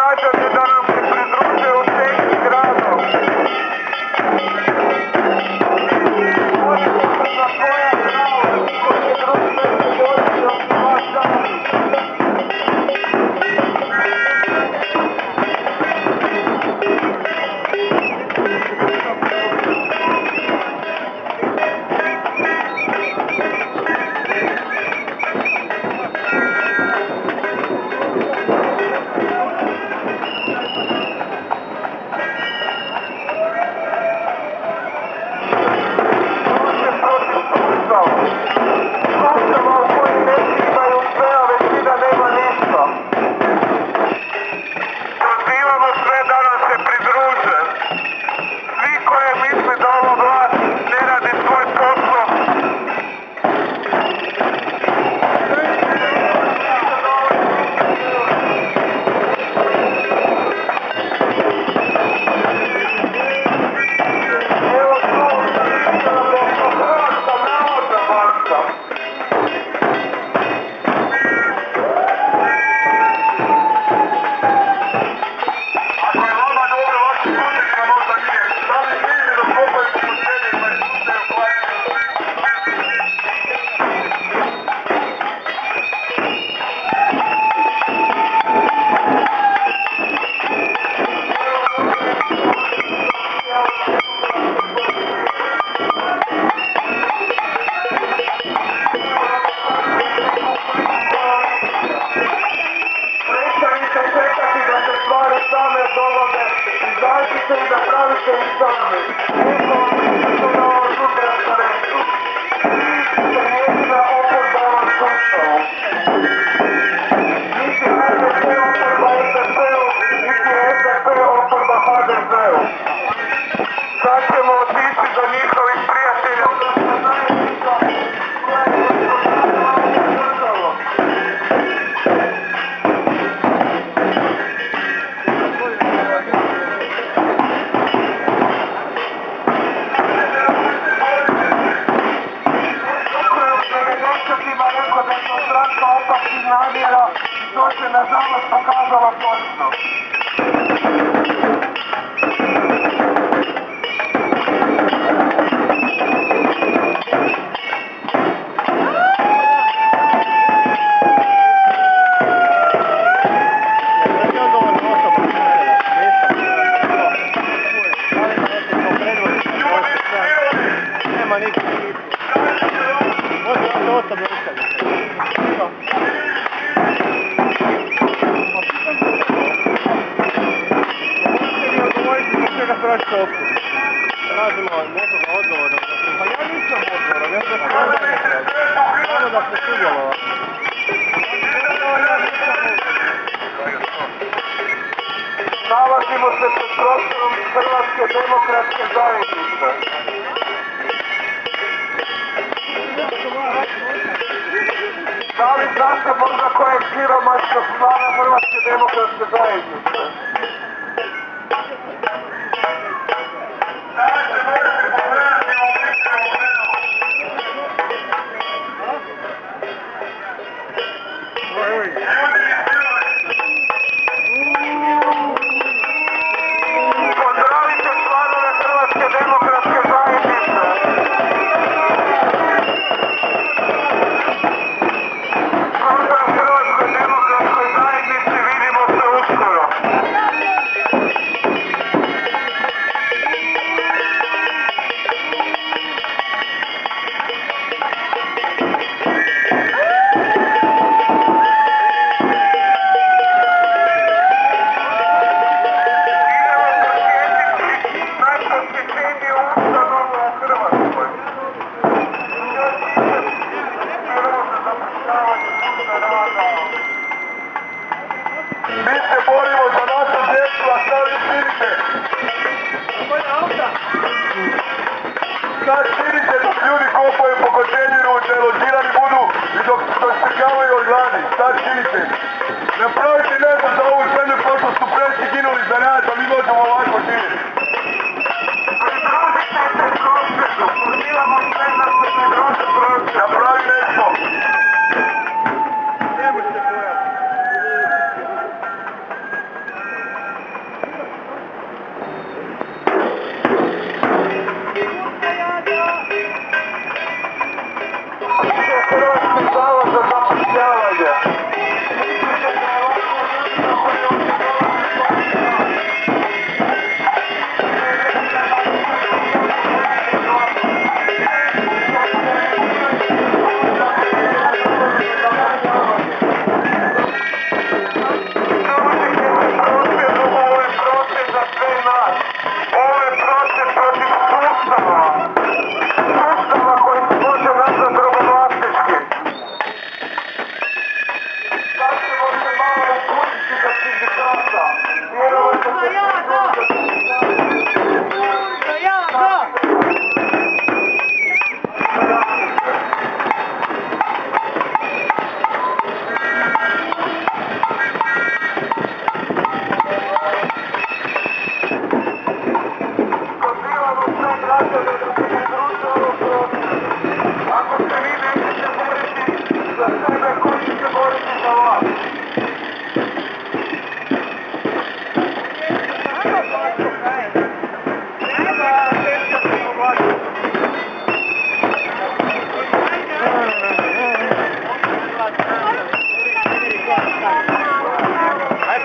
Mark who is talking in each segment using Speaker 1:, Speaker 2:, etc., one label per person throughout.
Speaker 1: građane da nam se pridruže u tekst gradom. Možete se za koja prava, koji je drugi veći dođe od vas dana. Izađite i da pravite i sami. Niko vam ništa na ovom sutra stareću. Vi ste jedina oporba ovom sustavu. Niti HDZ oporba SDP-u, niti SDP oporba HDZ-u. Sad ćemo otići do njihovih prijatelja. Namjera, to se nažalost pokazalo točno. Nema nikakvih. Možete osobno ustaviti. Tražite općinu. Tražimo nekoga odgovora. Pa ja nisam odgovoran, ja sam samo da se sudjelova. Nalazimo se pred prostorom Hrvatske demokratske zajednice. Da li znate možda kojeg siromašnog člana Hrvatske demokratske zajednice? Pozdravite članove Hrvatske demokratske zajednice. Pozdrav Hrvatskoj demokratskoj zajednici, vidimo se uskoro. Mi se borimo za našu djecu, a šta vi činite? Šta činite dok ljudi kopaju po kontejneru, deložirani budu i dok strkavaju od gladi? Šta činite? Napravite nešto za ovu zemlju, pošto su preci ginuli za nas, a mi možemo ovako živjeti. Pridružite se prosvjetu, pozivamo sve da se pridruže prosvjetu. Napravi nešto.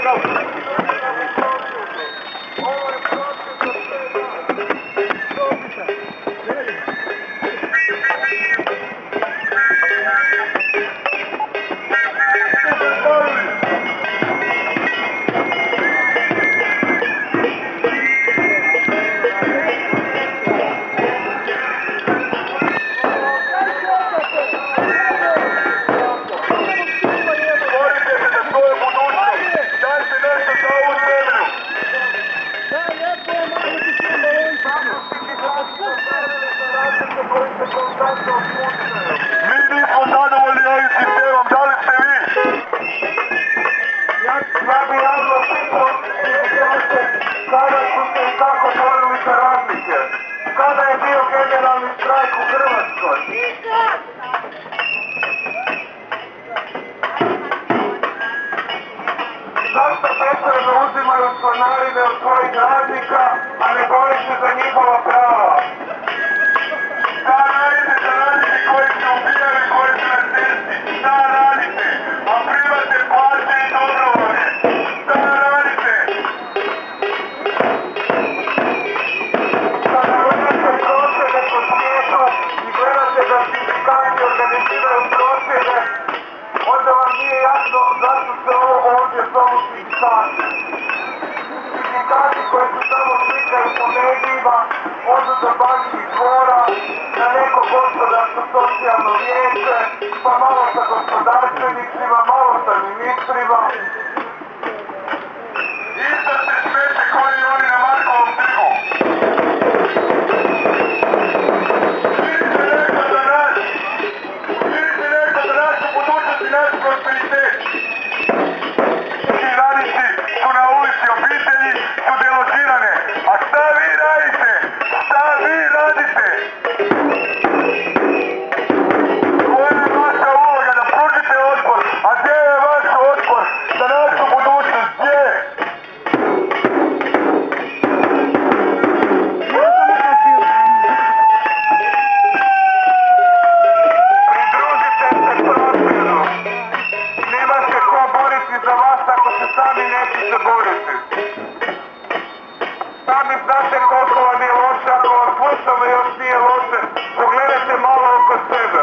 Speaker 1: Mi nismo zadovoljni ovim sistemom, da li ste vi?
Speaker 2: Ja bi javno pitao kada su se i kako borili za radnike? Kada je bio generalni štrajk u Hrvatskoj? Zašto bespravno uzimaju članarine od svojih radnika, a ne bori se za njihova prava?
Speaker 1: Šta radite za radnike koji se ubijaju, koji su na cesti? Šta radite? A primate plaće i dobrovolje? Šta radite?
Speaker 2: Kada vrnete prosvjede po svijetu i gledate da sindikati organiziraju prosvjede, onda vam nije jasno zašto se ovo ovdje zovu sindikati. Sindikati koji su samo slikaju po medijima, odu do Banskih dvora, na neko gospodarsko socijalno vijeće, pa malo sa gospodarstvenicima, malo sa ministrima.
Speaker 1: Isto se smeće koji oni na Markovom trgu. Vidite neko za nas. Vidite neko za našu budućnost i naš prosperitet. Ti radnici su na ulici, obitelji su deložirane. A šta vi radite? Šta vi radite? Koja je vaša uloga da pružite otpor? A gdje je vaš otpor za našu budućnost? Gdje?
Speaker 2: Pridružite se prosvjedu. Nema se ko boriti za vas ako se sami nećete boriti. Sami znate koliko vam je loše, ako vam slušamo još nije loše, pogledajte malo oko sebe.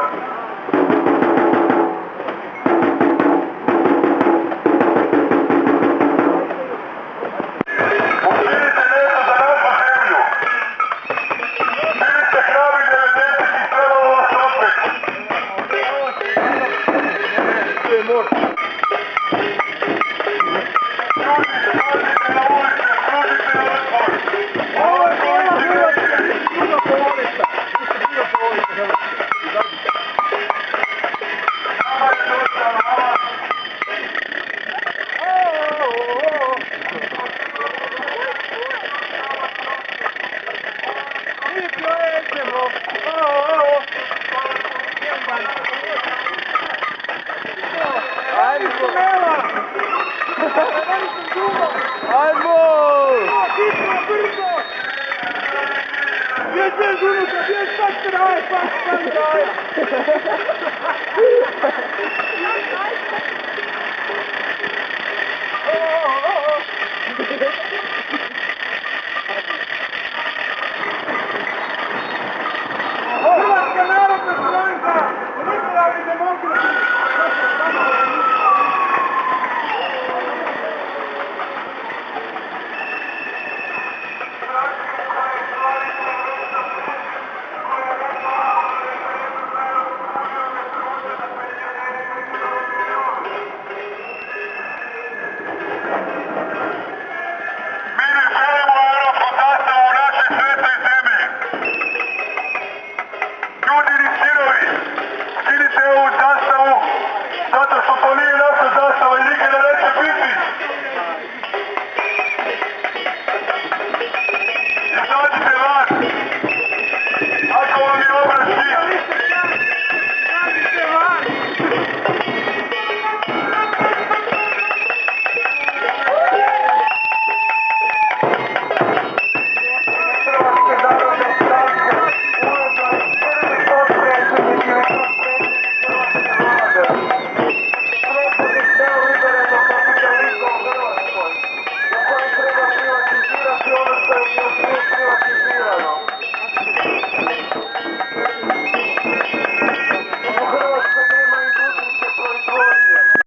Speaker 1: Učinite nešto za našu zemlju. Bili ste hrabri 90-ih, trebalo vas opet. Pružite na ulici, pružite na otpor. Ovo je ulici neće. Nama je dosta, nama.